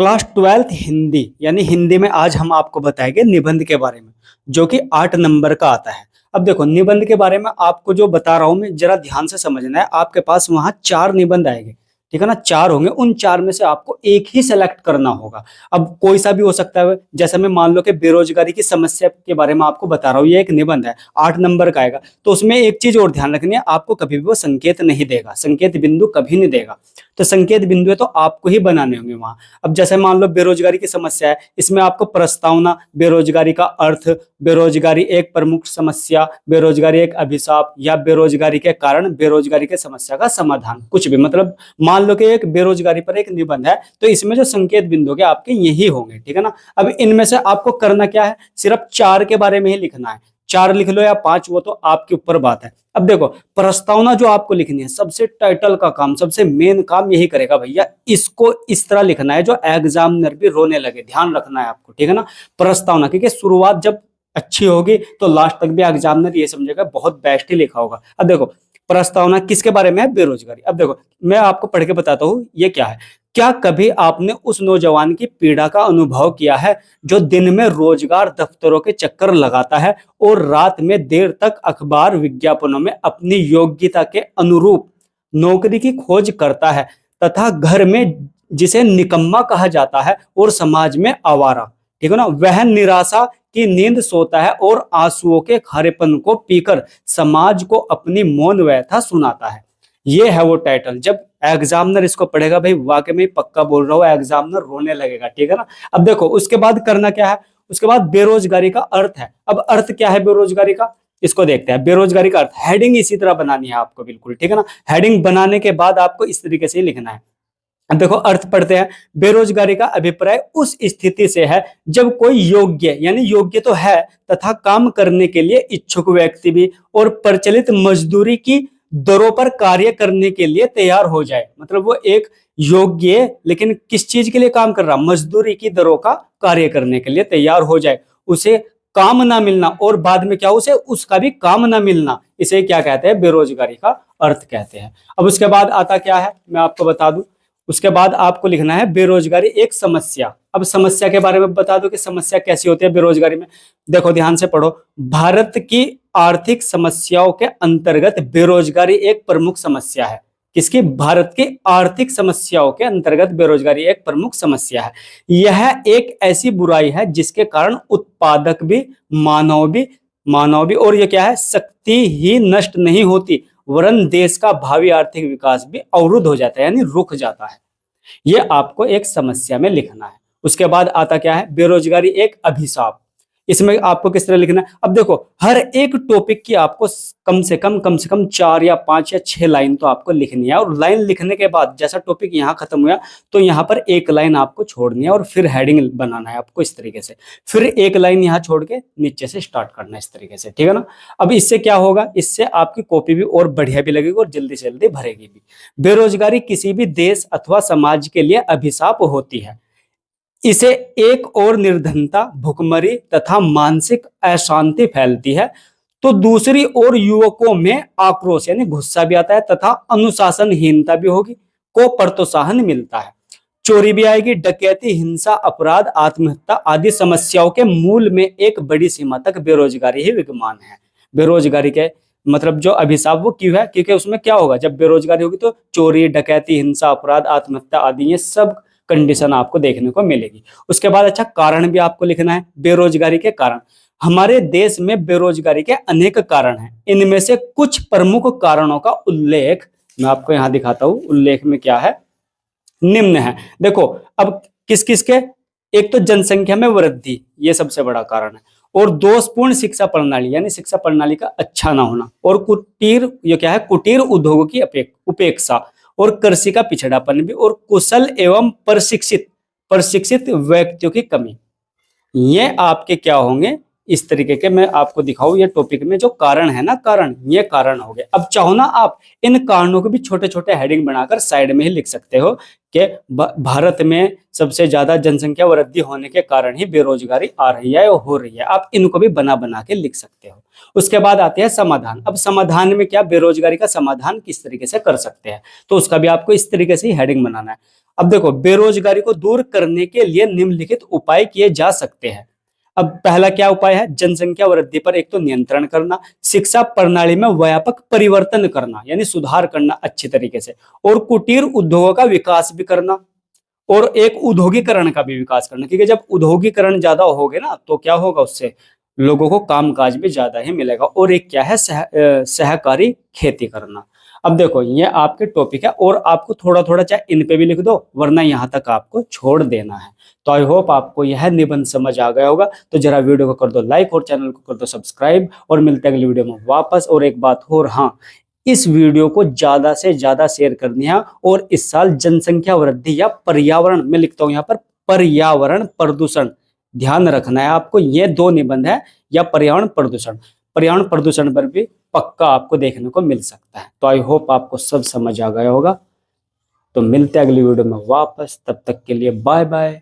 Class 12th Hindi यानी हिंदी में आज हम आपको बताएंगे निबंध के बारे में, जो कि 8 नंबर का आता है। अब देखो निबंध के बारे में आपको जो बता रहा हूं मैं, जरा ध्यान से समझना है। आपके पास वहां 4 निबंध आएंगे, ठीक है ना। 4 होंगे, उन 4 में से आपको एक ही सेलेक्ट करना होगा। अब कोई सा भी हो सकता है, जैसे मैं मान लो कि बेरोजगारी की समस्या के बारे में आपको बता रहा हूँ, ये एक निबंध है, 8 नंबर का आएगा। तो उसमें एक चीज और ध्यान रखनी है, आपको कभी भी वो संकेत नहीं देगा, संकेत बिंदु कभी नहीं देगा। तो संकेत बिंदु है तो आपको ही बनाने होंगे वहां। अब जैसे मान लो बेरोजगारी की समस्या है, इसमें आपको प्रस्तावना, बेरोजगारी का अर्थ, बेरोजगारी एक प्रमुख समस्या, बेरोजगारी एक अभिशाप, या बेरोजगारी के कारण, बेरोजगारी के समस्या का समाधान, कुछ भी। मतलब मान लो कि एक बेरोजगारी पर एक निबंध है, तो इसमें जो संकेत बिंदु होंगे आपके यही होंगे, ठीक है ना। अब इनमें से आपको करना क्या है, सिर्फ 4 के बारे में ही लिखना है। 4 लिख लो या 5, वो तो आपके ऊपर बात है। अब देखो प्रस्तावना जो आपको लिखनी है, सबसे टाइटल का काम, सबसे मेन काम यही करेगा भैया। इसको इस तरह लिखना है जो एग्जामिनर भी रोने लगे, ध्यान रखना है आपको, ठीक है ना। प्रस्तावना, क्योंकि शुरुआत जब अच्छी होगी तो लास्ट तक भी एग्जामिनर ये समझेगा बहुत बेस्ट ही लिखा होगा। अब देखो प्रस्तावना किसके बारे में है, बेरोजगारी। अब देखो मैं आपको पढ़ के बताता हूँ ये क्या है। क्या कभी आपने उस नौजवान की पीड़ा का अनुभव किया है जो दिन में रोजगार दफ्तरों के चक्कर लगाता है और रात में देर तक अखबार विज्ञापनों में अपनी योग्यता के अनुरूप नौकरी की खोज करता है, तथा घर में जिसे निकम्मा कहा जाता है और समाज में आवारा, ठीक है ना। वह निराशा की नींद सोता है और आंसुओं के खारेपन को पीकर समाज को अपनी मौन व्यथा सुनाता है। ये है वो टाइटल। जब एग्जामिनर इसको पढ़ेगा भाई, वाकई में पक्का बोल रहा हूँ, एग्जामिनर रोने लगेगा, ठीक है ना। अब देखो उसके बाद करना क्या है, उसके बाद बेरोजगारी का अर्थ है। अब अर्थ क्या है बेरोजगारी का, इसको देखते हैं। बेरोजगारी का अर्थ, हेडिंग इसी तरह बनानी है आपको, बिल्कुल, ठीक है ना। हेडिंग बनाने के बाद आपको इस तरीके से लिखना है। अब देखो अर्थ पढ़ते हैं। बेरोजगारी का अभिप्राय उस स्थिति से है जब कोई योग्य, यानी योग्य तो है, तथा काम करने के लिए इच्छुक व्यक्ति भी और प्रचलित मजदूरी की दरों पर कार्य करने के लिए तैयार हो जाए। मतलब वो एक योग्य है, लेकिन किस चीज के लिए काम कर रहा, मजदूरी की दरों का कार्य करने के लिए तैयार हो जाए। उसे काम ना मिलना, और बाद में क्या, उसे उसका भी काम ना मिलना, इसे क्या कहते हैं, बेरोजगारी का अर्थ कहते हैं। अब उसके बाद आता क्या है मैं आपको बता दूं। उसके बाद आपको लिखना है बेरोजगारी एक समस्या। अब समस्या के बारे में बता दो कि समस्या कैसी होती है बेरोजगारी में। देखो ध्यान से पढ़ो। भारत की आर्थिक समस्याओं के अंतर्गत बेरोजगारी एक प्रमुख समस्या है। किसकी, भारत की आर्थिक समस्याओं के अंतर्गत बेरोजगारी एक प्रमुख समस्या है। यह एक ऐसी बुराई है जिसके कारण उत्पादक भी, मानव भी और ये क्या है, शक्ति ही नष्ट नहीं होती, वरन देश का भावी आर्थिक विकास भी अवरुद्ध हो जाता है, यानी रुक जाता है। ये आपको एक समस्या में लिखना है। उसके बाद आता क्या है, बेरोजगारी एक अभिशाप। इसमें आपको किस तरह लिखना है। अब देखो हर एक टॉपिक की आपको कम से कम 4 या 5 या 6 लाइन तो आपको लिखनी है। और लाइन लिखने के बाद जैसा टॉपिक यहाँ खत्म हुआ तो यहाँ पर एक लाइन आपको छोड़नी है और फिर हेडिंग बनाना है आपको इस तरीके से। फिर एक लाइन यहाँ छोड़ के नीचे से स्टार्ट करना है इस तरीके से, ठीक है ना। अब इससे क्या होगा, इससे आपकी कॉपी भी और बढ़िया भी लगेगी और जल्दी से जल्दी भरेगी भी। बेरोजगारी किसी भी देश अथवा समाज के लिए अभिशाप होती है। इसे एक और निर्धनता, भुखमरी तथा मानसिक अशांति फैलती है, तो दूसरी ओर युवकों में आक्रोश यानी गुस्सा भी आता है तथा अनुशासनहीनता भी होगी, को प्रोत्साहन मिलता है। चोरी भी आएगी, डकैती, हिंसा, अपराध, आत्महत्या आदि समस्याओं के मूल में एक बड़ी सीमा तक बेरोजगारी ही विद्यमान है। बेरोजगारी के मतलब जो अभिशाप वो क्यों है, क्योंकि उसमें क्या होगा, जब बेरोजगारी होगी तो चोरी, डकैती, हिंसा, अपराध, आत्महत्या आदि ये सब कंडीशन आपको देखने को मिलेगी। उसके बाद अच्छा कारण भी आपको लिखना है। बेरोजगारी के कारण, हमारे देश में बेरोजगारी के अनेक कारण हैं। इनमें से कुछ प्रमुख कारणों का उल्लेख मैं आपको यहां दिखाता हूं। उल्लेख में क्या है, निम्न है। देखो अब किस किस के, एक तो जनसंख्या में वृद्धि, ये सबसे बड़ा कारण है, और दोषपूर्ण शिक्षा प्रणाली यानी शिक्षा प्रणाली का अच्छा ना होना, और कुटीर, ये क्या है, कुटीर उद्योगों की उपेक्षा, और कृषि का पिछड़ापन भी, और कुशल एवं प्रशिक्षित व्यक्तियों की कमी। ये आपके क्या होंगे, इस तरीके के मैं आपको दिखाऊं ये टॉपिक में जो कारण है ना, कारण ये कारण हो गए। अब चाहो ना आप इन कारणों को भी छोटे छोटे हेडिंग बनाकर साइड में ही लिख सकते हो कि भारत में सबसे ज्यादा जनसंख्या वृद्धि होने के कारण ही बेरोजगारी आ रही है और हो रही है। आप इनको भी बना बना के लिख सकते हो। उसके बाद आते हैं समाधान। अब समाधान में क्या, बेरोजगारी का समाधान किस तरीके से कर सकते हैं, तो उसका भी आपको इस तरीके से ही हेडिंग बनाना है। अब देखो, बेरोजगारी को दूर करने के लिए निम्नलिखित उपाय किए जा सकते हैं। अब पहला क्या उपाय है, जनसंख्या वृद्धि पर एक तो नियंत्रण करना, शिक्षा प्रणाली में व्यापक परिवर्तन करना यानी सुधार करना अच्छी तरीके से, और कुटीर उद्योगों का विकास भी करना, और एक उद्योगीकरण का भी विकास करना, क्योंकि जब उद्योगीकरण ज्यादा होगे ना तो क्या होगा, उससे लोगों को कामकाज भी ज्यादा ही मिलेगा। और एक क्या है, सहकारी खेती करना। अब देखो ये आपके टॉपिक है, और आपको थोड़ा थोड़ा चाहे इन पे भी लिख दो वरना यहाँ तक आपको छोड़ देना है। तो आई होप आपको यह निबंध समझ आ गया होगा। तो जरा वीडियो को कर दो लाइक और चैनल को कर दो सब्सक्राइब, और मिलते हैं अगली वीडियो में वापस। और एक बात और, हाँ, इस वीडियो को ज्यादा से ज्यादा शेयर करनी है। और इस साल जनसंख्या वृद्धि या पर्यावरण, मैं लिखता हूं यहाँ पर पर्यावरण प्रदूषण, ध्यान रखना है आपको। ये दो निबंध है, या पर्यावरण प्रदूषण, पर्यावरण प्रदूषण पर भी पक्का आपको देखने को मिल सकता है। तो आई होप आपको सब समझ आ गया होगा। तो मिलते हैं अगली वीडियो में वापस, तब तक के लिए बाय बाय।